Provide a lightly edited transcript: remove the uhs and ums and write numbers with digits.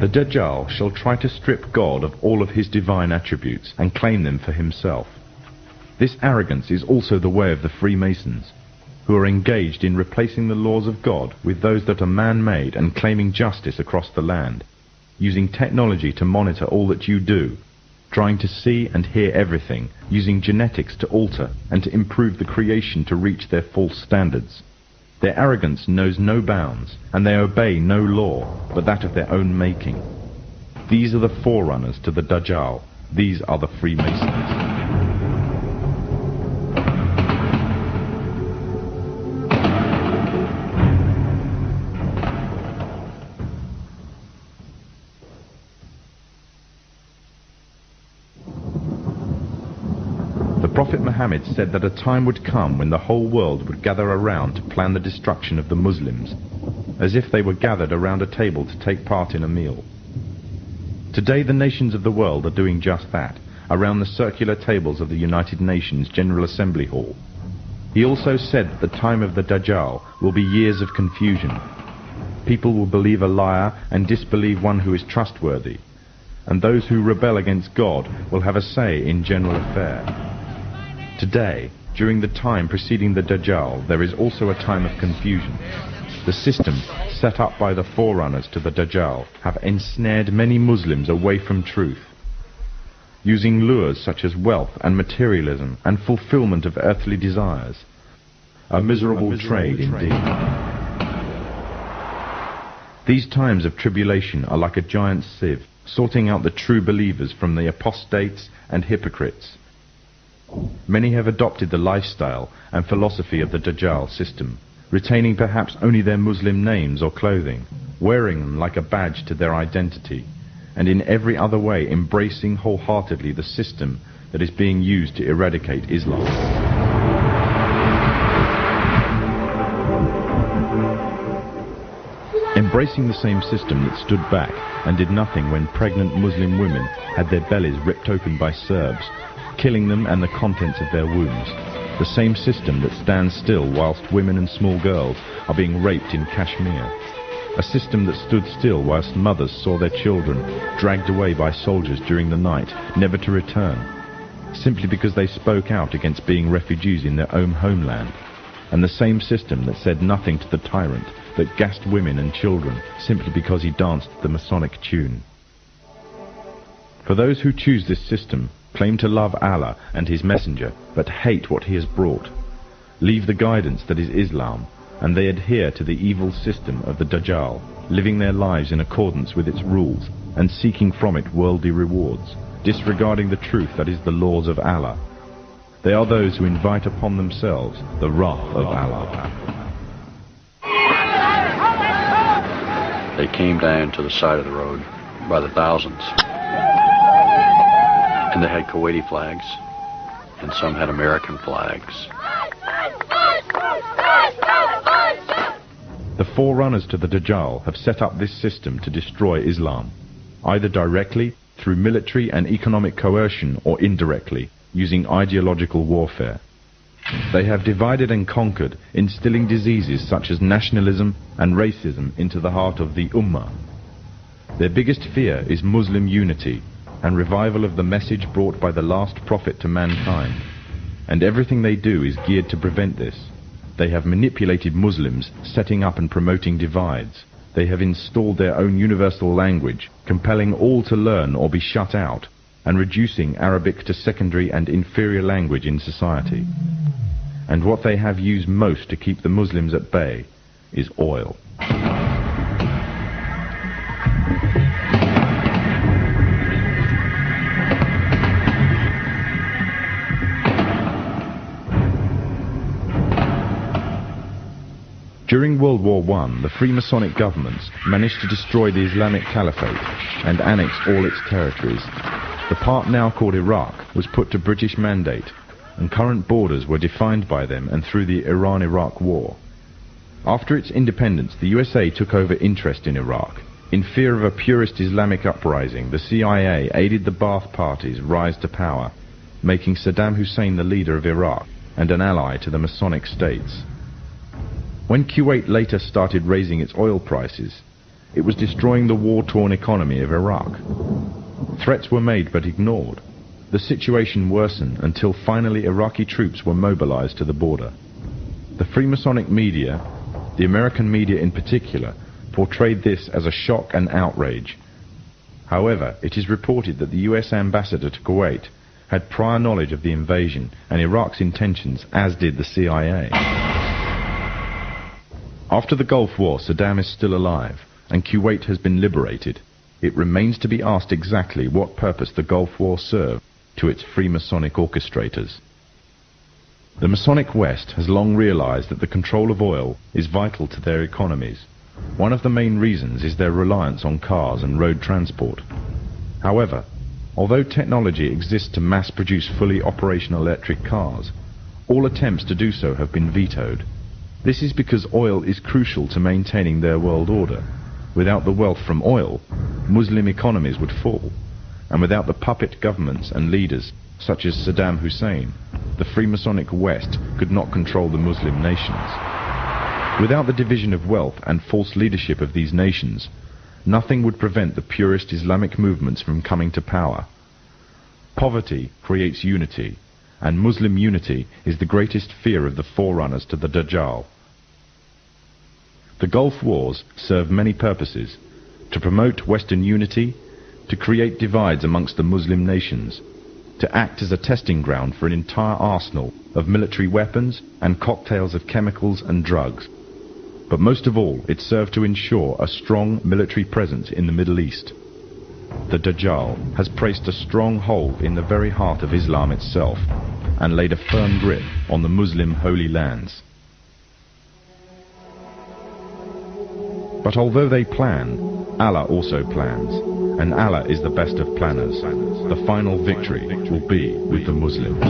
The Dajjal shall try to strip God of all of his divine attributes and claim them for himself. This arrogance is also the way of the Freemasons, who are engaged in replacing the laws of God with those that are man-made and claiming justice across the land, using technology to monitor all that you do, trying to see and hear everything, using genetics to alter and to improve the creation to reach their false standards. Their arrogance knows no bounds, and they obey no law but that of their own making. These are the forerunners to the Dajjal. These are the Freemasons. The Prophet Muhammad said that a time would come when the whole world would gather around to plan the destruction of the Muslims, as if they were gathered around a table to take part in a meal. Today the nations of the world are doing just that, around the circular tables of the United Nations General Assembly Hall. He also said that the time of the Dajjal will be years of confusion. People will believe a liar and disbelieve one who is trustworthy, and those who rebel against God will have a say in general affair. Today, during the time preceding the Dajjal, there is also a time of confusion. The system set up by the forerunners to the Dajjal have ensnared many Muslims away from truth, using lures such as wealth and materialism and fulfillment of earthly desires. A miserable trade indeed. These times of tribulation are like a giant sieve, sorting out the true believers from the apostates and hypocrites. Many have adopted the lifestyle and philosophy of the Dajjal system, retaining perhaps only their Muslim names or clothing, wearing them like a badge to their identity, and in every other way embracing wholeheartedly the system that is being used to eradicate Islam. Embracing the same system that stood back and did nothing when pregnant Muslim women had their bellies ripped open by Serbs, killing them and the contents of their wombs. The same system that stands still whilst women and small girls are being raped in Kashmir. A system that stood still whilst mothers saw their children dragged away by soldiers during the night, never to return, simply because they spoke out against being refugees in their own homeland. And the same system that said nothing to the tyrant, that gassed women and children simply because he danced the Masonic tune. For those who choose this system, claim to love Allah and His Messenger, but hate what He has brought, leave the guidance that is Islam, and they adhere to the evil system of the Dajjal, living their lives in accordance with its rules, and seeking from it worldly rewards, disregarding the truth that is the laws of Allah. They are those who invite upon themselves the wrath of Allah. They came down to the side of the road by the thousands. And they had Kuwaiti flags, and some had American flags. The forerunners to the Dajjal have set up this system to destroy Islam, either directly, through military and economic coercion, or indirectly, using ideological warfare. They have divided and conquered, instilling diseases such as nationalism and racism into the heart of the Ummah. Their biggest fear is Muslim unity and revival of the message brought by the last prophet to mankind, and everything they do is geared to prevent this. They have manipulated Muslims, setting up and promoting divides. They have installed their own universal language, compelling all to learn or be shut out, and reducing Arabic to secondary and inferior language in society. And what they have used most to keep the Muslims at bay is oil. During World War I, the Freemasonic governments managed to destroy the Islamic Caliphate and annex all its territories. The part now called Iraq was put to British mandate, and current borders were defined by them and through the Iran-Iraq War. After its independence, the USA took over interest in Iraq. In fear of a purist Islamic uprising, the CIA aided the Ba'ath Party's rise to power, making Saddam Hussein the leader of Iraq and an ally to the Masonic states. When Kuwait later started raising its oil prices, it was destroying the war-torn economy of Iraq. Threats were made but ignored. The situation worsened until finally Iraqi troops were mobilized to the border. The Freemasonic media, the American media in particular, portrayed this as a shock and outrage. However, it is reported that the US ambassador to Kuwait had prior knowledge of the invasion and Iraq's intentions, as did the CIA. After the Gulf War, Saddam is still alive, and Kuwait has been liberated. It remains to be asked exactly what purpose the Gulf War served to its Freemasonic orchestrators. The Masonic West has long realized that the control of oil is vital to their economies. One of the main reasons is their reliance on cars and road transport. However, although technology exists to mass-produce fully operational electric cars, all attempts to do so have been vetoed. This is because oil is crucial to maintaining their world order. Without the wealth from oil, Muslim economies would fall, and without the puppet governments and leaders, such as Saddam Hussein, the Freemasonic West could not control the Muslim nations. Without the division of wealth and false leadership of these nations, nothing would prevent the purist Islamic movements from coming to power. Poverty creates unity, and Muslim unity is the greatest fear of the forerunners to the Dajjal. The Gulf Wars serve many purposes: to promote Western unity, to create divides amongst the Muslim nations, to act as a testing ground for an entire arsenal of military weapons and cocktails of chemicals and drugs. But most of all, it served to ensure a strong military presence in the Middle East. The Dajjal has placed a strong hold in the very heart of Islam itself and laid a firm grip on the Muslim holy lands. But although they plan, Allah also plans, and Allah is the best of planners. The final victory will be with the Muslims.